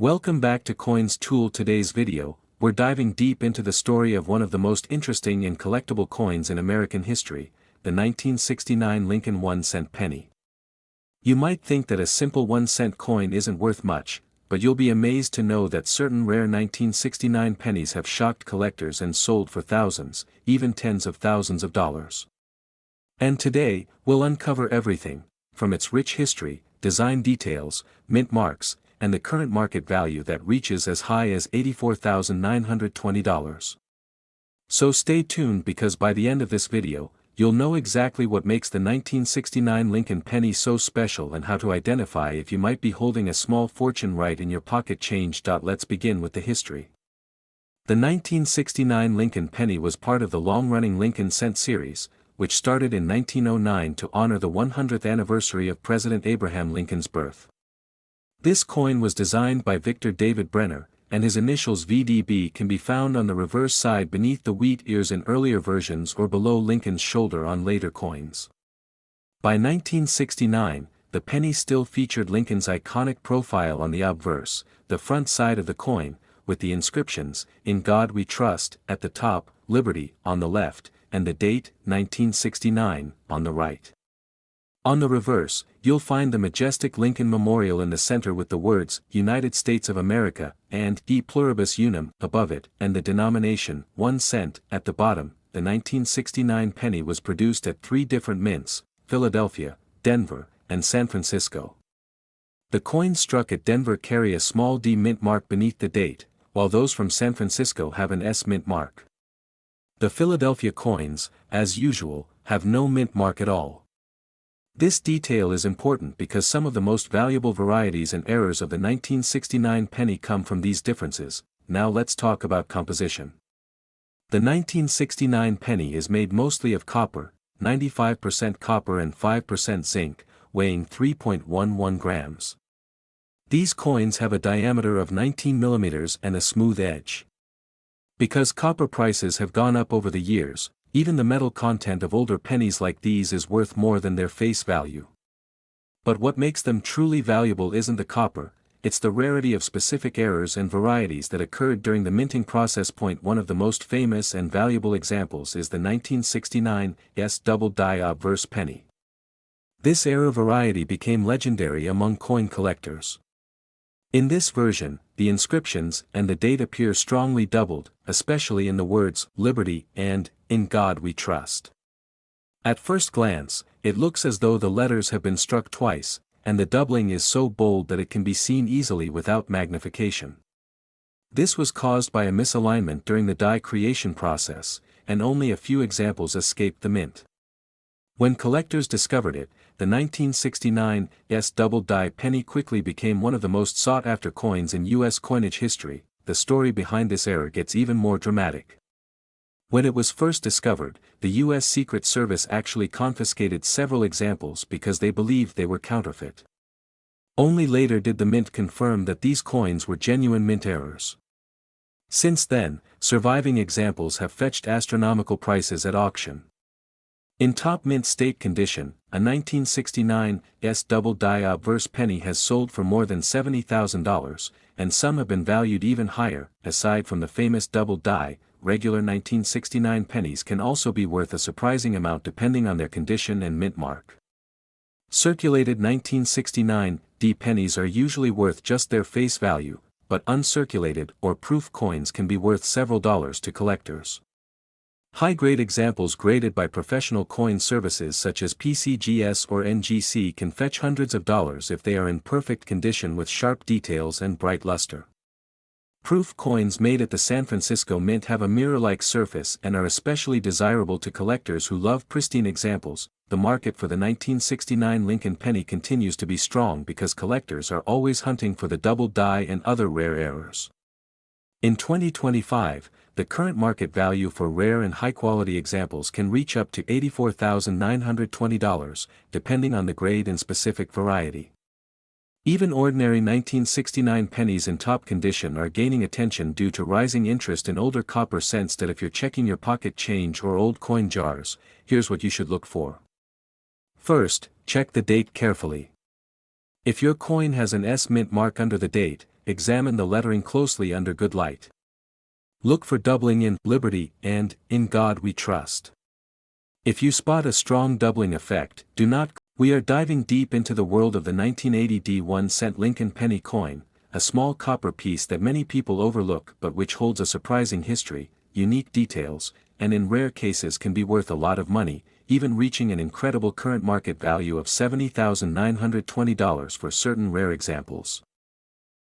Welcome back to Coins Tool. Today's video, we're diving deep into the story of one of the most interesting and collectible coins in American history, the 1969 Lincoln 1-cent penny. You might think that a simple 1-cent coin isn't worth much, but you'll be amazed to know that certain rare 1969 pennies have shocked collectors and sold for thousands, even tens of thousands of dollars. And today, we'll uncover everything, from its rich history, design details, mint marks, and the current market value that reaches as high as $84,920. So stay tuned because by the end of this video, you'll know exactly what makes the 1969 Lincoln penny so special and how to identify if you might be holding a small fortune right in your pocket change. Let's begin with the history. The 1969 Lincoln penny was part of the long-running Lincoln cent series, which started in 1909 to honor the 100th anniversary of President Abraham Lincoln's birth. This coin was designed by Victor David Brenner, and his initials VDB can be found on the reverse side beneath the wheat ears in earlier versions or below Lincoln's shoulder on later coins. By 1969, the penny still featured Lincoln's iconic profile on the obverse, the front side of the coin, with the inscriptions, "In God We Trust," at the top, "Liberty," on the left, and the date, 1969, on the right. On the reverse, you'll find the majestic Lincoln Memorial in the center with the words, "United States of America," and "E Pluribus Unum" above it, and the denomination, 1 cent, at the bottom. The 1969 penny was produced at 3 different mints, Philadelphia, Denver, and San Francisco. The coins struck at Denver carry a small D mint mark beneath the date, while those from San Francisco have an S mint mark. The Philadelphia coins, as usual, have no mint mark at all. This detail is important because some of the most valuable varieties and errors of the 1969 penny come from these differences. Now let's talk about composition. The 1969 penny is made mostly of copper, 95% copper and 5% zinc, weighing 3.11 grams. These coins have a diameter of 19 millimeters and a smooth edge. Because copper prices have gone up over the years, even the metal content of older pennies like these is worth more than their face value. But what makes them truly valuable isn't the copper, it's the rarity of specific errors and varieties that occurred during the minting process. One of the most famous and valuable examples is the 1969 double die obverse penny. This error variety became legendary among coin collectors. In this version, the inscriptions and the date appear strongly doubled, especially in the words, "Liberty" and "In God We Trust." At first glance, it looks as though the letters have been struck twice, and the doubling is so bold that it can be seen easily without magnification. This was caused by a misalignment during the die creation process, and only a few examples escaped the mint. When collectors discovered it, the 1969 double die penny quickly became one of the most sought-after coins in U.S. coinage history. The story behind this error gets even more dramatic. When it was first discovered, the U.S. Secret Service actually confiscated several examples because they believed they were counterfeit. Only later did the mint confirm that these coins were genuine mint errors. Since then, surviving examples have fetched astronomical prices at auction. In top mint state condition, a 1969 double die obverse penny has sold for more than $70,000, and some have been valued even higher. Aside from the famous double die, regular 1969 pennies can also be worth a surprising amount depending on their condition and mint mark. Circulated 1969 D pennies are usually worth just their face value, but uncirculated or proof coins can be worth several dollars to collectors. High-grade examples graded by professional coin services such as PCGS or NGC can fetch hundreds of dollars if they are in perfect condition with sharp details and bright luster. Proof coins made at the San Francisco Mint have a mirror-like surface and are especially desirable to collectors who love pristine examples. The market for the 1969 Lincoln penny continues to be strong because collectors are always hunting for the double die and other rare errors. In 2025, the current market value for rare and high-quality examples can reach up to $84,920, depending on the grade and specific variety. Even ordinary 1969 pennies in top condition are gaining attention due to rising interest in older copper cents. That if you're checking your pocket change or old coin jars, here's what you should look for. First, check the date carefully. If your coin has an S mint mark under the date, examine the lettering closely under good light. Look for doubling in Liberty and In God We Trust. If you spot a strong doubling effect, do not. We are diving deep into the world of the 1980 1-cent Lincoln penny coin, a small copper piece that many people overlook but which holds a surprising history, unique details, and in rare cases can be worth a lot of money, even reaching an incredible current market value of $70,920 for certain rare examples.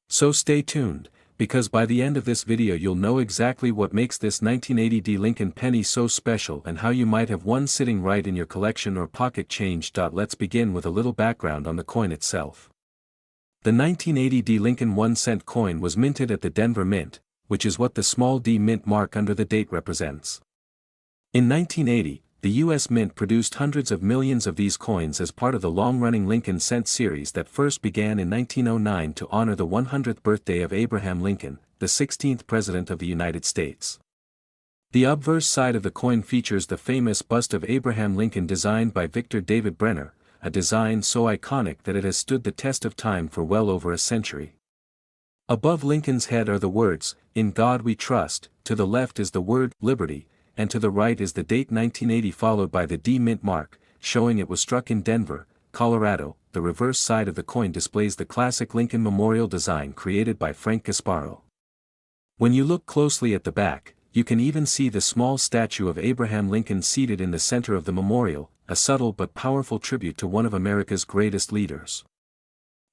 So stay tuned, because by the end of this video you'll know exactly what makes this 1980 Lincoln penny so special and how you might have one sitting right in your collection or pocket change. Let's begin with a little background on the coin itself. The 1980 Lincoln 1-cent coin was minted at the Denver Mint, which is what the small d mint mark under the date represents. In 1980, the U.S. Mint produced hundreds of millions of these coins as part of the long-running Lincoln Cent series that first began in 1909 to honor the 100th birthday of Abraham Lincoln, the 16th President of the United States. The obverse side of the coin features the famous bust of Abraham Lincoln designed by Victor David Brenner, a design so iconic that it has stood the test of time for well over a century. Above Lincoln's head are the words, "In God We Trust," to the left is the word, "Liberty," and to the right is the date 1980 followed by the D mint mark, showing it was struck in Denver, Colorado. The reverse side of the coin displays the classic Lincoln Memorial design created by Frank Gasparro. When you look closely at the back, you can even see the small statue of Abraham Lincoln seated in the center of the memorial, a subtle but powerful tribute to one of America's greatest leaders.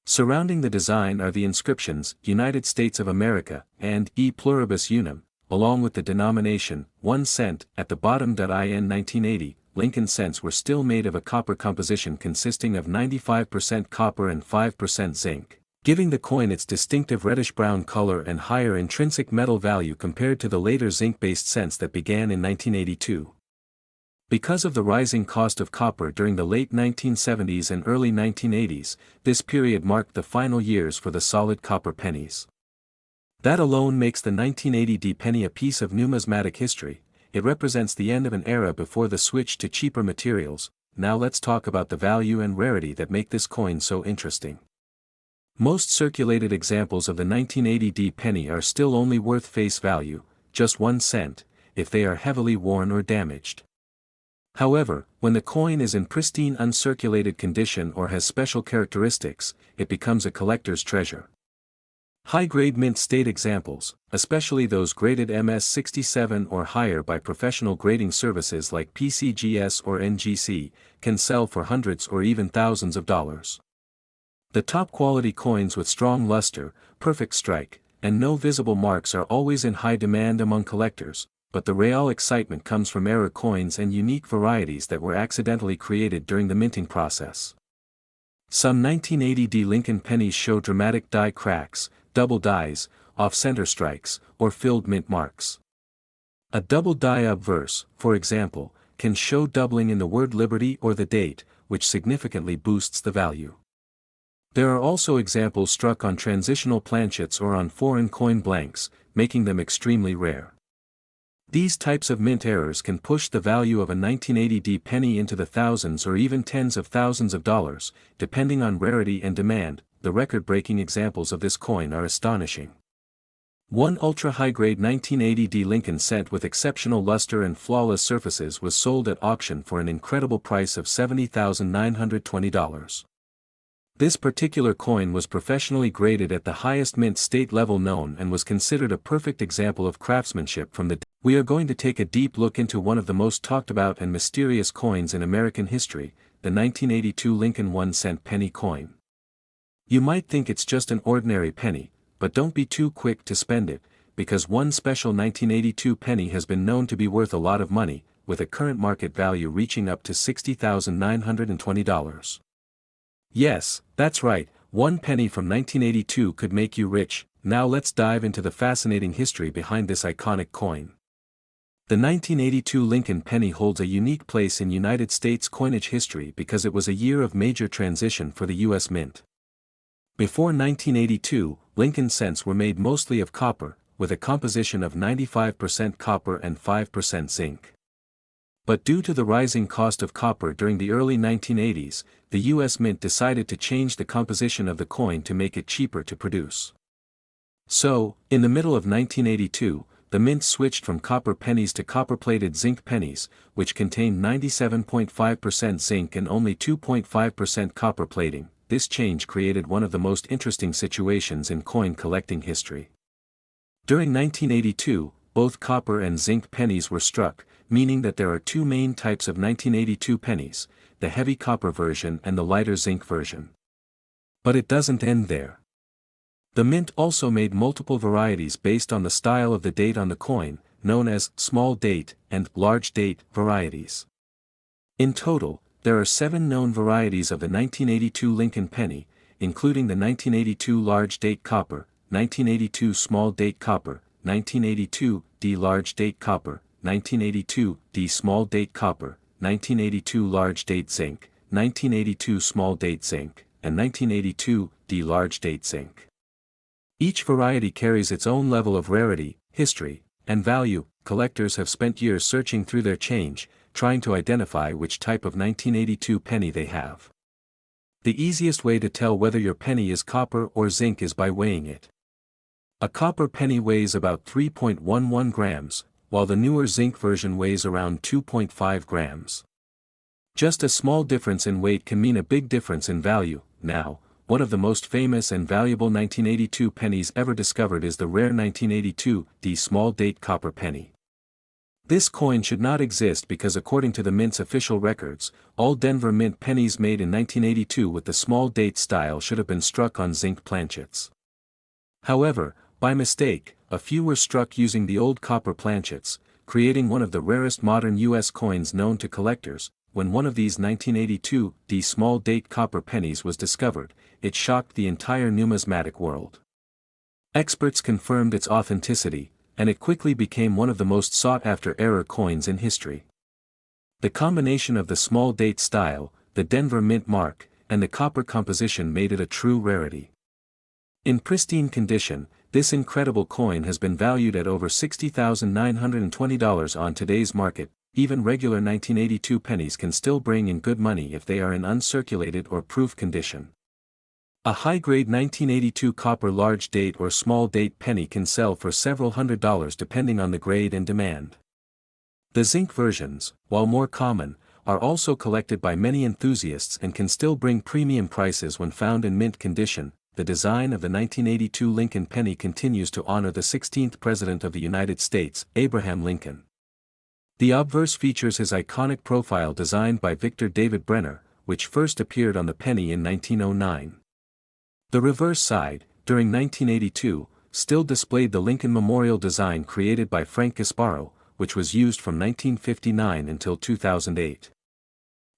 Surrounding the design are the inscriptions, United States of America, and E Pluribus Unum, along with the denomination, 1 cent, at the bottom. In 1980, Lincoln cents were still made of a copper composition consisting of 95% copper and 5% zinc, giving the coin its distinctive reddish-brown color and higher intrinsic metal value compared to the later zinc-based cents that began in 1982. Because of the rising cost of copper during the late 1970s and early 1980s, this period marked the final years for the solid copper pennies. That alone makes the 1980 penny a piece of numismatic history. It represents the end of an era before the switch to cheaper materials. Now let's talk about the value and rarity that make this coin so interesting. Most circulated examples of the 1980 penny are still only worth face value, just 1 cent, if they are heavily worn or damaged. However, when the coin is in pristine uncirculated condition or has special characteristics, it becomes a collector's treasure. High-grade mint state examples, especially those graded MS67 or higher by professional grading services like PCGS or NGC, can sell for hundreds or even thousands of dollars. The top-quality coins with strong luster, perfect strike, and no visible marks are always in high demand among collectors, but the real excitement comes from error coins and unique varieties that were accidentally created during the minting process. Some 1980 Lincoln pennies show dramatic die cracks, double dies, off-center strikes, or filled mint marks. A double die obverse, for example, can show doubling in the word Liberty or the date, which significantly boosts the value. There are also examples struck on transitional planchets or on foreign coin blanks, making them extremely rare. These types of mint errors can push the value of a 1980 penny into the thousands or even tens of thousands of dollars, depending on rarity and demand. The record-breaking examples of this coin are astonishing. One ultra-high-grade 1980 Lincoln cent with exceptional luster and flawless surfaces was sold at auction for an incredible price of $70,920. This particular coin was professionally graded at the highest mint state level known and was considered a perfect example of craftsmanship from the day. We are going to take a deep look into one of the most talked about and mysterious coins in American history, the 1982 Lincoln 1-cent penny coin. You might think it's just an ordinary penny, but don't be too quick to spend it, because one special 1982 penny has been known to be worth a lot of money, with a current market value reaching up to $60,920. Yes, that's right, one penny from 1982 could make you rich. Now let's dive into the fascinating history behind this iconic coin. The 1982 Lincoln penny holds a unique place in United States coinage history because it was a year of major transition for the U.S. Mint. Before 1982, Lincoln cents were made mostly of copper, with a composition of 95% copper and 5% zinc. But due to the rising cost of copper during the early 1980s, the U.S. Mint decided to change the composition of the coin to make it cheaper to produce. So, in the middle of 1982, the mint switched from copper pennies to copper-plated zinc pennies, which contained 97.5% zinc and only 2.5% copper plating. This change created one of the most interesting situations in coin collecting history. During 1982, both copper and zinc pennies were struck, meaning that there are two main types of 1982 pennies, the heavy copper version and the lighter zinc version. But it doesn't end there. The mint also made multiple varieties based on the style of the date on the coin, known as small date and large date varieties. In total, there are 7 known varieties of the 1982 Lincoln penny, including the 1982 large date copper, 1982 small date copper, 1982 D large date copper, 1982 D small date copper, 1982 large date zinc, 1982 small date zinc, and 1982 D large date zinc. Each variety carries its own level of rarity, history, and value. Collectors have spent years searching through their change, trying to identify which type of 1982 penny they have. The easiest way to tell whether your penny is copper or zinc is by weighing it. A copper penny weighs about 3.11 grams, while the newer zinc version weighs around 2.5 grams. Just a small difference in weight can mean a big difference in value. Now, one of the most famous and valuable 1982 pennies ever discovered is the rare 1982 D small date copper penny. This coin should not exist because according to the Mint's official records, all Denver Mint pennies made in 1982 with the small date style should have been struck on zinc planchets. However, by mistake, a few were struck using the old copper planchets, creating one of the rarest modern U.S. coins known to collectors. When one of these 1982 D small date copper pennies was discovered, it shocked the entire numismatic world. Experts confirmed its authenticity, and it quickly became one of the most sought-after arre coins in history. The combination of the small date style, the Denver Mint mark, and the copper composition made it a true rarity. In pristine condition, this incredible coin has been valued at over $60,920 on today's market. Even regular 1982 pennies can still bring in good money if they are in uncirculated or proof condition. A high-grade 1982 copper large date or small date penny can sell for several $100s depending on the grade and demand. The zinc versions, while more common, are also collected by many enthusiasts and can still bring premium prices when found in mint condition. The design of the 1982 Lincoln penny continues to honor the 16th President of the United States, Abraham Lincoln. The obverse features his iconic profile designed by Victor David Brenner, which first appeared on the penny in 1909. The reverse side, during 1982, still displayed the Lincoln Memorial design created by Frank Gasparo, which was used from 1959 until 2008.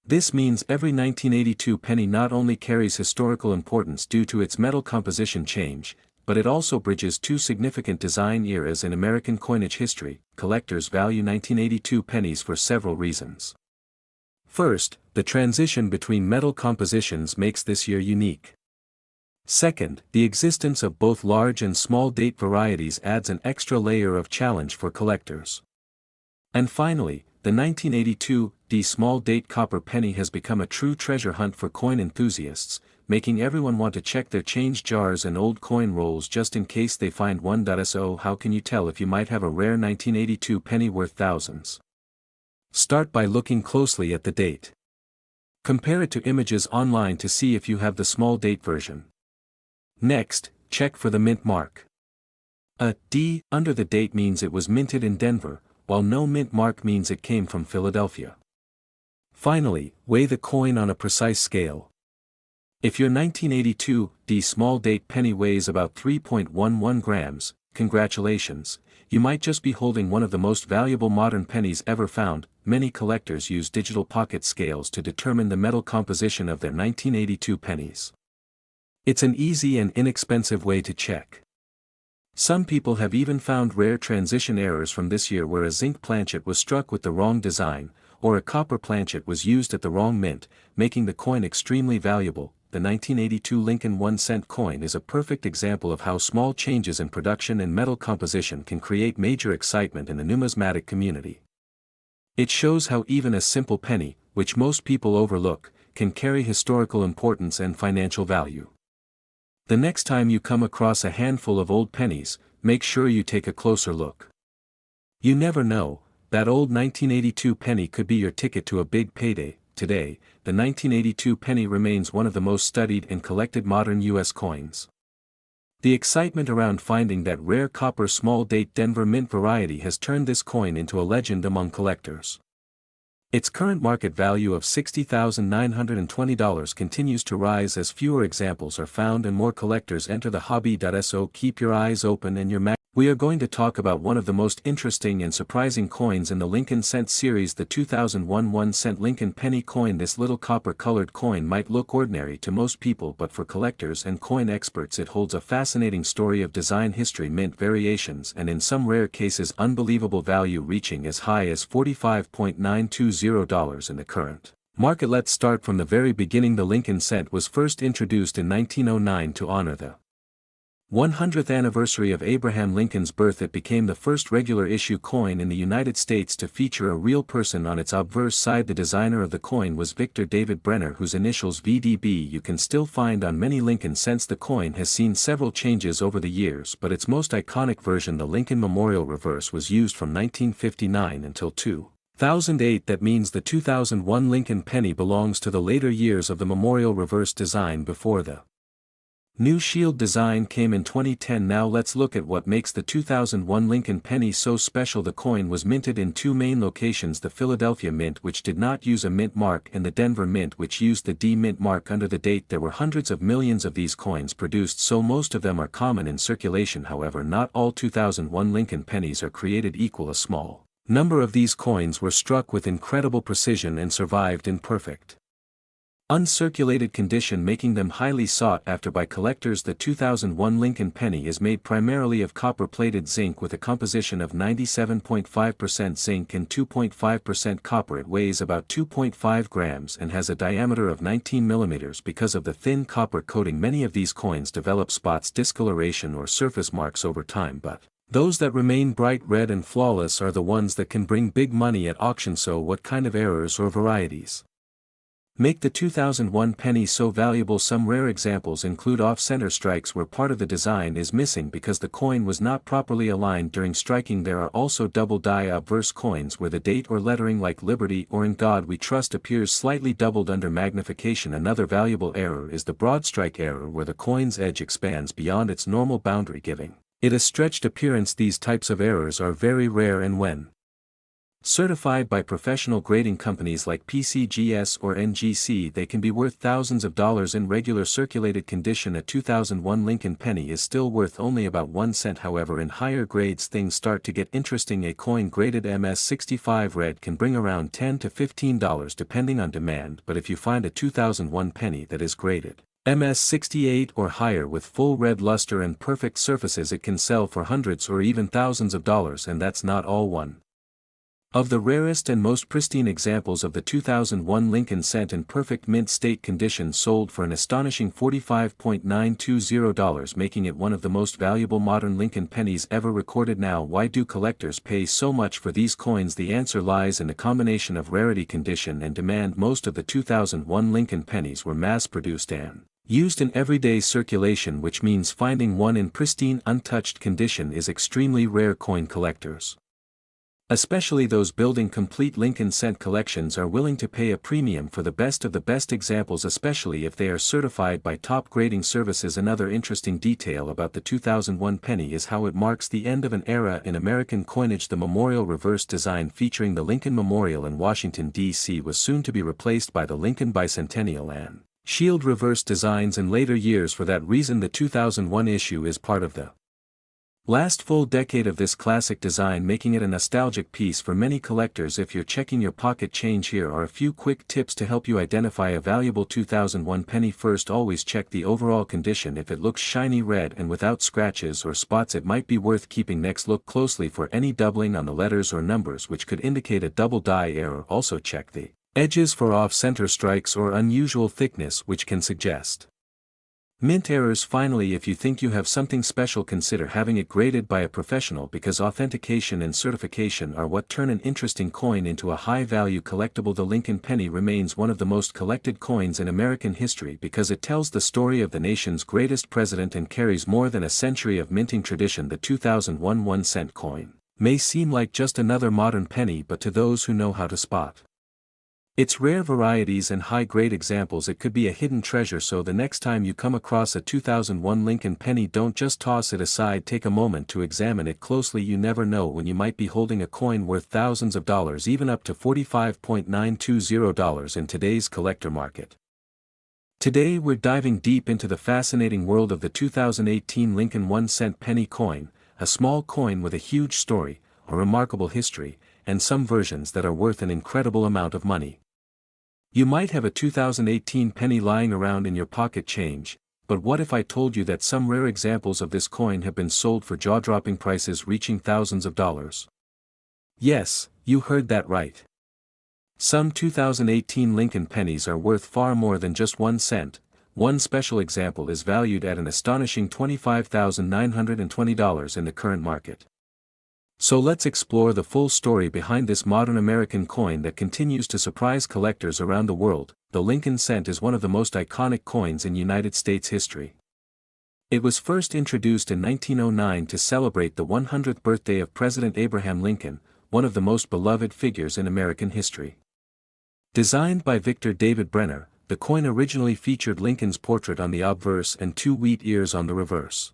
This means every 1982 penny not only carries historical importance due to its metal composition change, but it also bridges two significant design eras in American coinage history. Collectors value 1982 pennies for several reasons. First, the transition between metal compositions makes this year unique. Second, the existence of both large and small date varieties adds an extra layer of challenge for collectors. And finally, the 1982 D small date copper penny has become a true treasure hunt for coin enthusiasts, making everyone want to check their change jars and old coin rolls just in case they find one. So how can you tell if you might have a rare 1982 penny worth thousands? Start by looking closely at the date. Compare it to images online to see if you have the small date version. Next, check for the mint mark. A D under the date means it was minted in Denver, while no mint mark means it came from Philadelphia. Finally, weigh the coin on a precise scale. If your 1982 D small date penny weighs about 3.11 grams, congratulations, you might just be holding one of the most valuable modern pennies ever found. Many collectors use digital pocket scales to determine the metal composition of their 1982 pennies. It's an easy and inexpensive way to check. Some people have even found rare transition errors from this year where a zinc planchet was struck with the wrong design, or a copper planchet was used at the wrong mint, making the coin extremely valuable. The 1982 Lincoln 1-cent coin is a perfect example of how small changes in production and metal composition can create major excitement in the numismatic community. It shows how even a simple penny, which most people overlook, can carry historical importance and financial value. The next time you come across a handful of old pennies, make sure you take a closer look. You never know, that old 1982 penny could be your ticket to a big payday. Today, the 1982 penny remains one of the most studied and collected modern U.S. coins. The excitement around finding that rare copper small-date Denver Mint variety has turned this coin into a legend among collectors. Its current market value of $60,920 continues to rise as fewer examples are found and more collectors enter the hobby. So keep your eyes open and your We are going to talk about one of the most interesting and surprising coins in the Lincoln Cent series, the 2001 1-cent Lincoln Penny coin. This little copper-colored coin might look ordinary to most people, but for collectors and coin experts it holds a fascinating story of design history, mint variations, and in some rare cases unbelievable value, reaching as high as $45.920 in the current market. Let's start from the very beginning. The Lincoln Cent was first introduced in 1909 to honor the 100th anniversary of Abraham Lincoln's birth. It became the first regular issue coin in the United States to feature a real person on its obverse side. The designer of the coin was Victor David Brenner, whose initials VDB you can still find on many Lincoln Cents. The coin has seen several changes over the years, but its most iconic version, the Lincoln Memorial Reverse, was used from 1959 until 2008. That means the 2001 Lincoln Penny belongs to the later years of the Memorial Reverse design before the new shield design came in 2010. Now let's look at what makes the 2001 Lincoln Penny so special. The coin was minted in two main locations: the Philadelphia Mint, which did not use a mint mark, and the Denver Mint, which used the D mint mark under the date. There were hundreds of millions of these coins produced, so most of them are common in circulation. However, not all 2001 Lincoln pennies are created equal. A small number of these coins were struck with incredible precision and survived in perfect uncirculated condition, making them highly sought after by collectors. The 2001 Lincoln Penny is made primarily of copper-plated zinc with a composition of 97.5% zinc and 2.5% copper. It weighs about 2.5 grams and has a diameter of 19 millimeters. Because of the thin copper coating, many of these coins develop spots, discoloration, or surface marks over time, but those that remain bright red and flawless are the ones that can bring big money at auction. So what kind of errors or varieties make the 2001 penny so valuable? Some rare examples include off-center strikes where part of the design is missing because the coin was not properly aligned during striking. There are also double-die obverse coins where the date or lettering, like Liberty or In God We Trust, appears slightly doubled under magnification. Another valuable error is the broad strike error, where the coin's edge expands beyond its normal boundary, giving it a stretched appearance. These types of errors are very rare, and when certified by professional grading companies like PCGS or NGC, they can be worth thousands of dollars. In regular circulated condition, a 2001 Lincoln Penny is still worth only about 1 cent. However, in higher grades things start to get interesting. A coin graded MS65 red can bring around $10 to $15 depending on demand, but if you find a 2001 penny that is graded MS68 or higher with full red luster and perfect surfaces, it can sell for hundreds or even thousands of dollars. And that's not all. One of the rarest and most pristine examples of the 2001 Lincoln Cent in perfect mint state condition sold for an astonishing $45.920, making it one of the most valuable modern Lincoln pennies ever recorded. Now, why do collectors pay so much for these coins? The answer lies in a combination of rarity, condition, and demand. Most of the 2001 Lincoln pennies were mass-produced and used in everyday circulation, which means finding one in pristine, untouched condition is extremely rare. Coin collectors, especially those building complete Lincoln Cent collections, are willing to pay a premium for the best of the best examples, especially if they are certified by top grading services. Another interesting detail about the 2001 penny is how it marks the end of an era in American coinage. The Memorial Reverse design, featuring the Lincoln Memorial in Washington, D.C., was soon to be replaced by the Lincoln Bicentennial and Shield Reverse designs in later years. For that reason, the 2001 issue is part of the last full decade of this classic design, making it a nostalgic piece for many collectors. If you're checking your pocket change, here are a few quick tips to help you identify a valuable 2001 penny. First, always check the overall condition. If it looks shiny red and without scratches or spots, it might be worth keeping. Next, look closely for any doubling on the letters or numbers, which could indicate a double die error. Also check the edges for off-center strikes or unusual thickness, which can suggest Mint errors. Finally, if you think you have something special, consider having it graded by a professional, because authentication and certification are what turn an interesting coin into a high-value collectible. The Lincoln penny remains one of the most collected coins in American history because it tells the story of the nation's greatest president and carries more than a century of minting tradition. The 2001 1-cent coin may seem like just another modern penny, but to those who know how to spot its rare varieties and high-grade examples, it could be a hidden treasure. So the next time you come across a 2001 Lincoln penny, don't just toss it aside, take a moment to examine it closely. You never know when you might be holding a coin worth thousands of dollars, even up to $45.920 in today's collector market. Today we're diving deep into the fascinating world of the 2018 Lincoln 1-cent penny coin, a small coin with a huge story, a remarkable history, and some versions that are worth an incredible amount of money. You might have a 2018 penny lying around in your pocket change, but what if I told you that some rare examples of this coin have been sold for jaw-dropping prices reaching thousands of dollars? Yes, you heard that right. Some 2018 Lincoln pennies are worth far more than just 1 cent. One special example is valued at an astonishing $25,920 in the current market. So let's explore the full story behind this modern American coin that continues to surprise collectors around the world. The Lincoln cent is one of the most iconic coins in United States history. It was first introduced in 1909 to celebrate the 100th birthday of President Abraham Lincoln, one of the most beloved figures in American history. Designed by Victor David Brenner, the coin originally featured Lincoln's portrait on the obverse and 2 wheat ears on the reverse.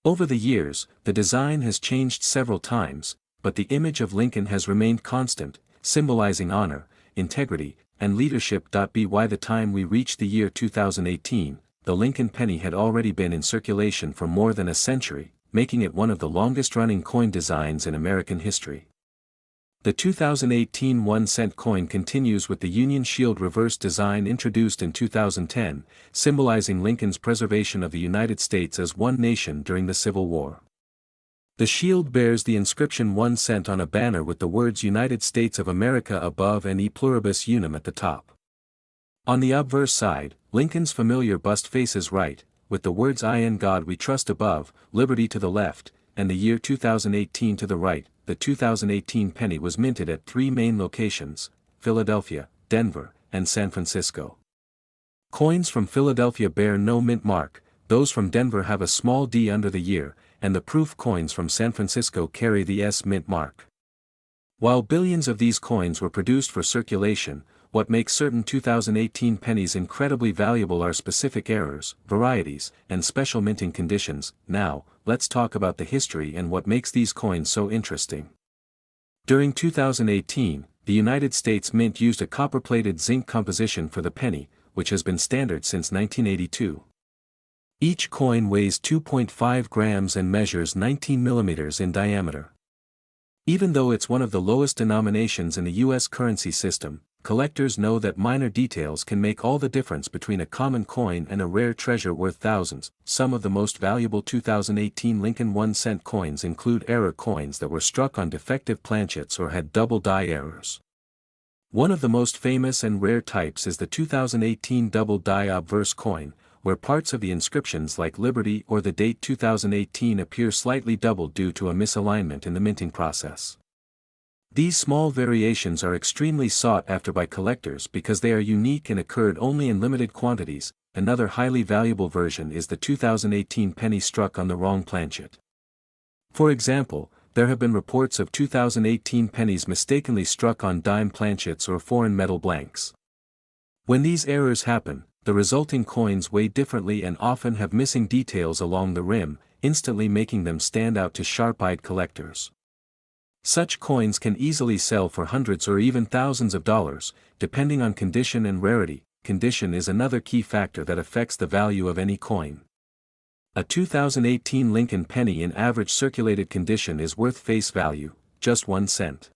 Over the years, the design has changed several times, but the image of Lincoln has remained constant, symbolizing honor, integrity, and leadership. By the time we reached the year 2018, the Lincoln penny had already been in circulation for more than a century, making it one of the longest-running coin designs in American history. The 2018 1-cent coin continues with the Union Shield reverse design introduced in 2010, symbolizing Lincoln's preservation of the United States as one nation during the Civil War. The shield bears the inscription 1 cent on a banner with the words United States of America above and E pluribus unum at the top. On the obverse side, Lincoln's familiar bust faces right, with the words "In God We Trust" above, liberty to the left, and the year 2018 to the right. The 2018 penny was minted at 3 main locations: Philadelphia, Denver, and San Francisco. Coins from Philadelphia bear no mint mark, those from Denver have a small D under the year, and the proof coins from San Francisco carry the S mint mark. While billions of these coins were produced for circulation, what makes certain 2018 pennies incredibly valuable are specific errors, varieties, and special minting conditions. Now, let's talk about the history and what makes these coins so interesting. During 2018, the United States Mint used a copper-plated zinc composition for the penny, which has been standard since 1982. Each coin weighs 2.5 grams and measures 19 millimeters in diameter. Even though it's one of the lowest denominations in the U.S. currency system, collectors know that minor details can make all the difference between a common coin and a rare treasure worth thousands. Some of the most valuable 2018 Lincoln 1-cent coins include error coins that were struck on defective planchets or had double die errors. One of the most famous and rare types is the 2018 double die obverse coin, where parts of the inscriptions like Liberty or the date 2018 appear slightly doubled due to a misalignment in the minting process. These small variations are extremely sought after by collectors because they are unique and occurred only in limited quantities. Another highly valuable version is the 2018 penny struck on the wrong planchet. For example, there have been reports of 2018 pennies mistakenly struck on dime planchets or foreign metal blanks. When these errors happen, the resulting coins weigh differently and often have missing details along the rim, instantly making them stand out to sharp-eyed collectors. Such coins can easily sell for hundreds or even thousands of dollars, depending on condition and rarity. Condition is another key factor that affects the value of any coin. A 2018 Lincoln penny in average circulated condition is worth face value, just 1 cent.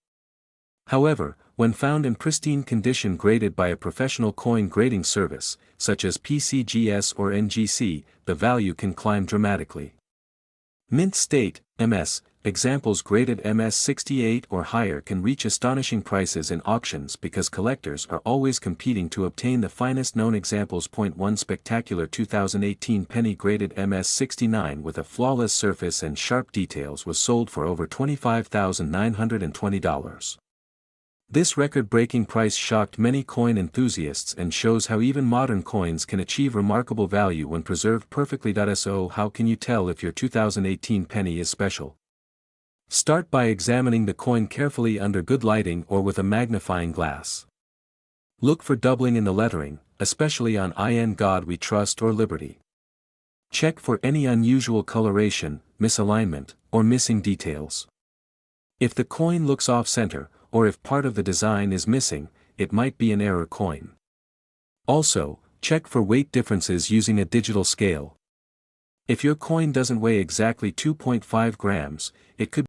However, when found in pristine condition graded by a professional coin grading service, such as PCGS or NGC, the value can climb dramatically. Mint state, MS, examples graded MS68 or higher can reach astonishing prices in auctions because collectors are always competing to obtain the finest known examples. One spectacular 2018 penny graded MS69 with a flawless surface and sharp details was sold for over $25,920. This record-breaking price shocked many coin enthusiasts and shows how even modern coins can achieve remarkable value when preserved perfectly. So how can you tell if your 2018 penny is special? Start by examining the coin carefully under good lighting or with a magnifying glass. Look for doubling in the lettering, especially on "In God We Trust" or "Liberty." Check for any unusual coloration, misalignment, or missing details. If the coin looks off-center, or if part of the design is missing, it might be an error coin. Also, check for weight differences using a digital scale. If your coin doesn't weigh exactly 2.5 grams, it could